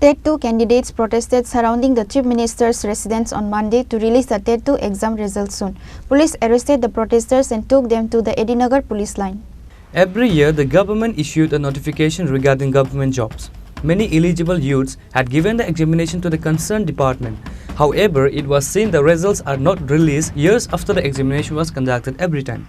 TET-2 candidates protested surrounding the Chief Minister's residence on Monday to release the TET-2 exam results soon. Police arrested the protesters and took them to the Edinagar police line. Every year, the government issued a notification regarding government jobs. Many eligible youths had given the examination to the concerned department. However, it was seen the results are not released years after the examination was conducted every time.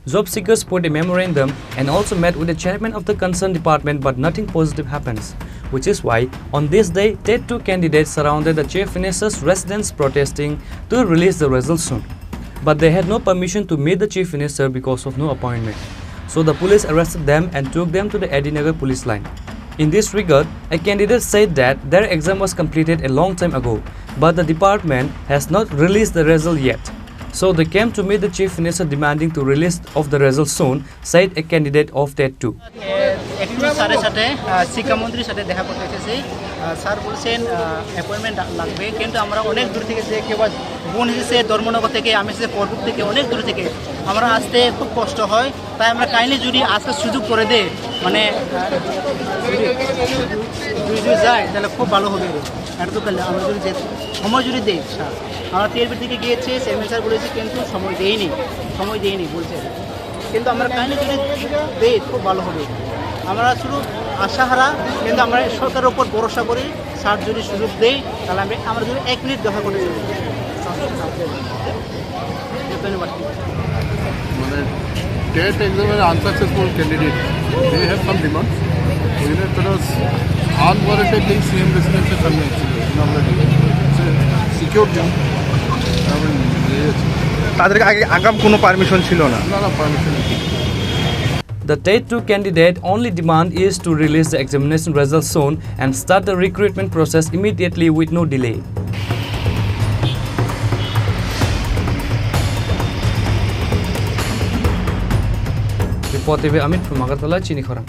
Job seekers put a memorandum and also met with the chairman of the concerned department, but nothing positive happens. Which is why, on this day, TET-2 candidates surrounded the Chief Minister's residence protesting to release the results soon. But they had no permission to meet the Chief Minister because of no appointment. So the police arrested them and took them to the Edinagar police line. In this regard, a candidate said that their exam was completed a long time ago, but the department has not released the result yet. So they came to meet the Chief Minister demanding to release of the results soon, said a candidate of TET-2. শিক্ষামন্ত্রীর সাথে দেখা করতে এসেছি sir বলছেন appointment লাগবে কিন্তু আমরা অনেক দূর থেকে যে কেউ বোন এসেছে ধর্মনগর থেকে আমি এসেছি পরবুক থেকে অনেক দূর থেকে আমরা আসতে খুব কষ্ট হয় তাই আমরা কাইন্ডলি যদি আজকে সুযোগ করে দেয় মানে যদি যায় তাহলে খুব ভালো হবে এটা তো আমরা যদি সময় যদি দেই স্যার আমরা টিআরপি থেকে গিয়েছি চেয়ারম্যান স্যার বলেছে কিন্তু সময় দেয়নি বলছে কিন্তু আমরা কাইন্ডলি যদি দেই খুব ভালো হবে আমরা শুধু আশাহারা কিন্তু আমরা সরকারের উপর ভরসা করি স্যার যদি সুযোগ দেই তাহলে আমরা যদি 1 মিনিট দেখা করতে চাই ধন্যবাদ মানে টেট এক্সামের unsuccessful candidate they have some demands তারা আনওয়ারেন্টেডলি সিএম রেসিডেন্সে সামনে ছিল আমরা সিকিউর জোন তাদের আগে আগাম কোনো পারমিশন ছিল না permission The TET-2 candidate only demand is to release the examination results soon and start the recruitment process immediately with no delay. Report TV Amit from Agartala, Chini Khorang.